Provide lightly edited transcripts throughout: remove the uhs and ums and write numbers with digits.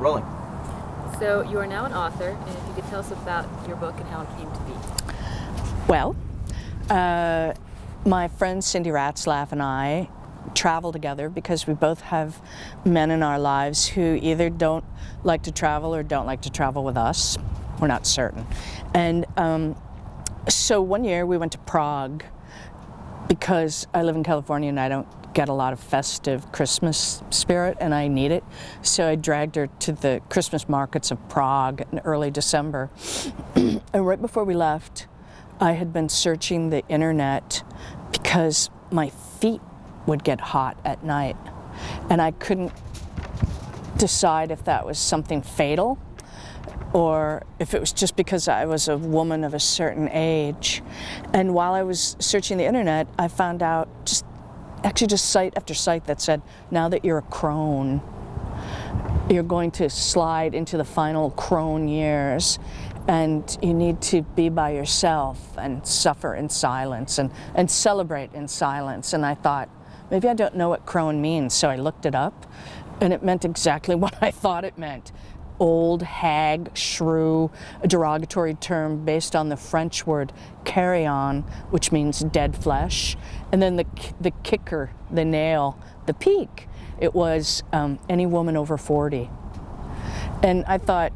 rolling. So you are now an author, and if you could tell us about your book and how it came to be. Well, my friend Cindy Ratzlaff and I travel together because we both have men in our lives who either don't like to travel or don't like to travel with us. We're not certain. And so one year we went to Prague because I live in California and I don't get a lot of festive Christmas spirit, and I need it. So I dragged her to the Christmas markets of Prague in early December. And right before we left, I had been searching the internet because my feet would get hot at night, and I couldn't decide if that was something fatal or if it was just because I was a woman of a certain age. And while I was searching the internet, I found out just site after site that said, now that you're a crone, you're going to slide into the final crone years, and you need to be by yourself and suffer in silence and celebrate in silence. And I thought, maybe I don't know what crone means, so I looked it up, and it meant exactly what I thought it meant. Old, hag, shrew, a derogatory term based on the French word carrion, which means dead flesh, and then the kicker, the nail, the peak. It was any woman over 40. And I thought,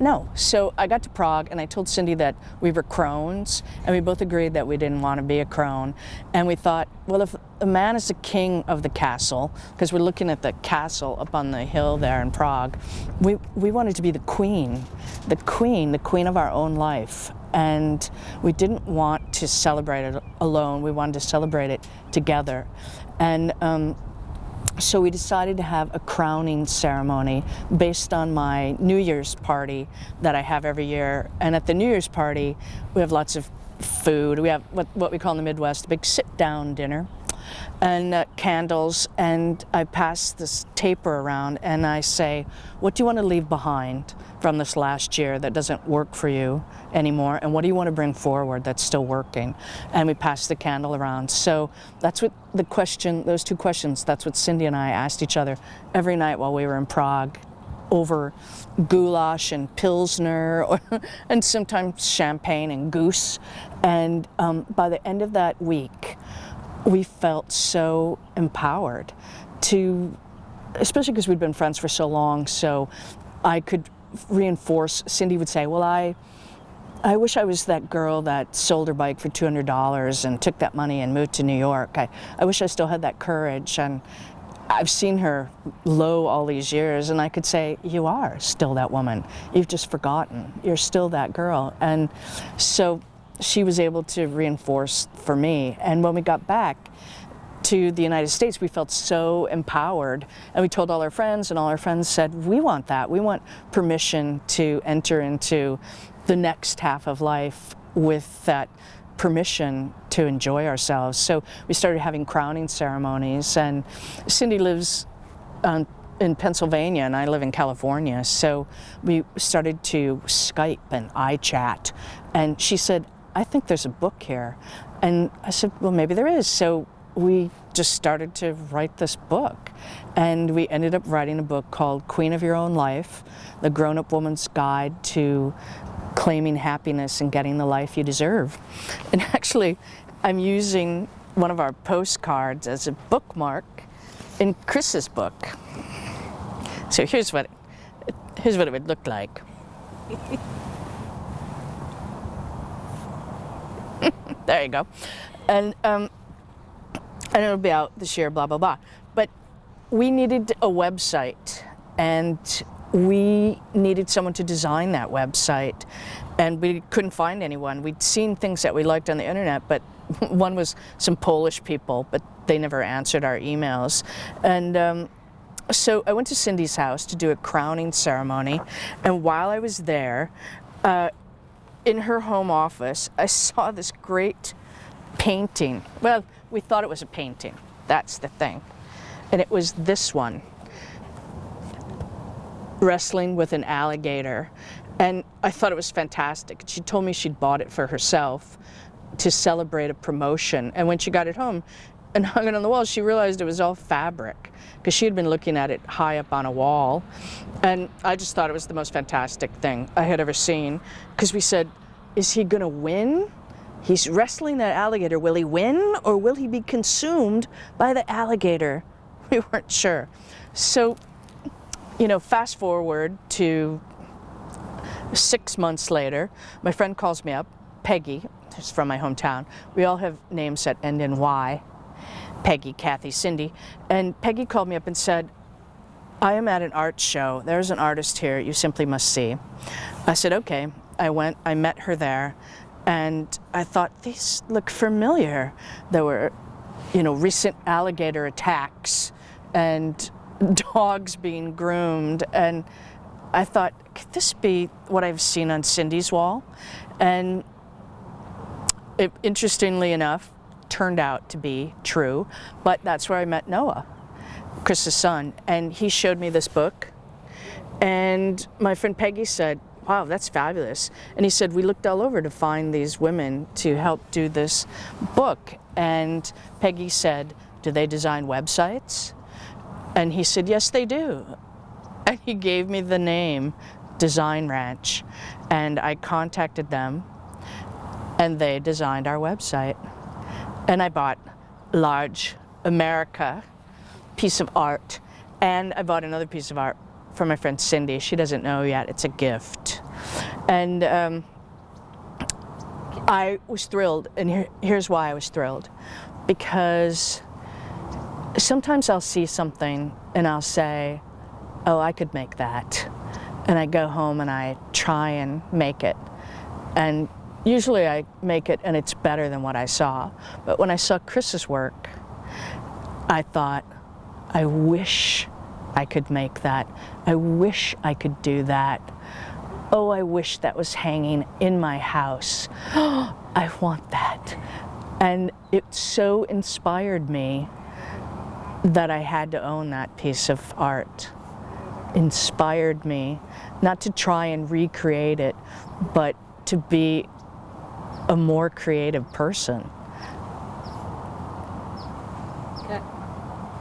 no. So I got to Prague and I told Cindy that we were crones, and we both agreed that we didn't want to be a crone. And we thought, well, if a man is the king of the castle, because we're looking at the castle up on the hill there in Prague, we wanted to be the queen of our own life. And we didn't want to celebrate it alone. We wanted to celebrate it together. And so we decided to have a crowning ceremony based on my New Year's party that I have every year. And at the New Year's party, we have lots of food. We have what we call in the Midwest a big sit-down dinner and candles. And I pass this taper around and I say, what do you want to leave behind from this last year that doesn't work for you anymore? And what do you want to bring forward that's still working? And we pass the candle around. So that's what those two questions, that's what Cindy and I asked each other every night while we were in Prague, over goulash and Pilsner, and sometimes champagne and goose. And by the end of that week, we felt so empowered to, especially because we'd been friends for so long, so I could reinforce. Cindy would say, well, I wish I was that girl that sold her bike for $200 and took that money and moved to New York. I wish I still had that courage. And I've seen her low all these years, and I could say, you are still that woman. You've just forgotten. You're still that girl. And so she was able to reinforce for me. And when we got back to the United States, we felt so empowered, and we told all our friends, and all our friends said, we want that. We want permission to enter into the next half of life with that permission to enjoy ourselves. So we started having crowning ceremonies, and Cindy lives in Pennsylvania and I live in California, so we started to Skype and iChat, and she said, I think there's a book here. And I said, well, maybe there is. So we just started to write this book, and we ended up writing a book called Queen of Your Own Life, The Grown-Up Woman's Guide to Claiming Happiness and Getting the Life You Deserve. And actually, I'm using one of our postcards as a bookmark in Chris's book. So here's what it would look like. There you go. And it'll be out this year, blah, blah, blah. But we needed a website, and we needed someone to design that website, and we couldn't find anyone. We'd seen things that we liked on the internet, but one was some Polish people, but they never answered our emails. And so I went to Cindy's house to do a crowning ceremony, and while I was there, in her home office, I saw this great painting. Well, we thought it was a painting. That's the thing. And it was this one, wrestling with an alligator. And I thought it was fantastic. She told me she'd bought it for herself to celebrate a promotion. And when she got it home, and hung it on the wall. She realized it was all fabric because she had been looking at it high up on a wall. And I just thought it was the most fantastic thing I had ever seen, because we said, is he going to win? He's wrestling that alligator. Will he win, or will he be consumed by the alligator? We weren't sure. So, fast forward to 6 months later, my friend calls me up, Peggy, who's from my hometown. We all have names that end in Y. Peggy, Kathy, Cindy. And Peggy called me up and said, I am at an art show. There's an artist here you simply must see. I said, okay. I went, I met her there, and I thought, these look familiar. There were, recent alligator attacks and dogs being groomed, and I thought, could this be what I've seen on Cindy's wall? And it, interestingly enough, turned out to be true, but that's where I met Noah, Chris's son, and he showed me this book, and my friend Peggy said, wow, that's fabulous. And he said, we looked all over to find these women to help do this book. And Peggy said, do they design websites? And he said, yes, they do. And he gave me the name Design Ranch. And I contacted them, and they designed our website. And I bought large America piece of art, and I bought another piece of art for my friend Cindy. She doesn't know yet, it's a gift. And I was thrilled, and here's why I was thrilled. Because sometimes I'll see something and I'll say, oh, I could make that. And I go home and I try and make it. And usually I make it and it's better than what I saw. But when I saw Chris's work, I thought, I wish I could make that. I wish I could do that. Oh, I wish that was hanging in my house. I want that. And it so inspired me that I had to own that piece of art. Inspired me not to try and recreate it, but to be a more creative person.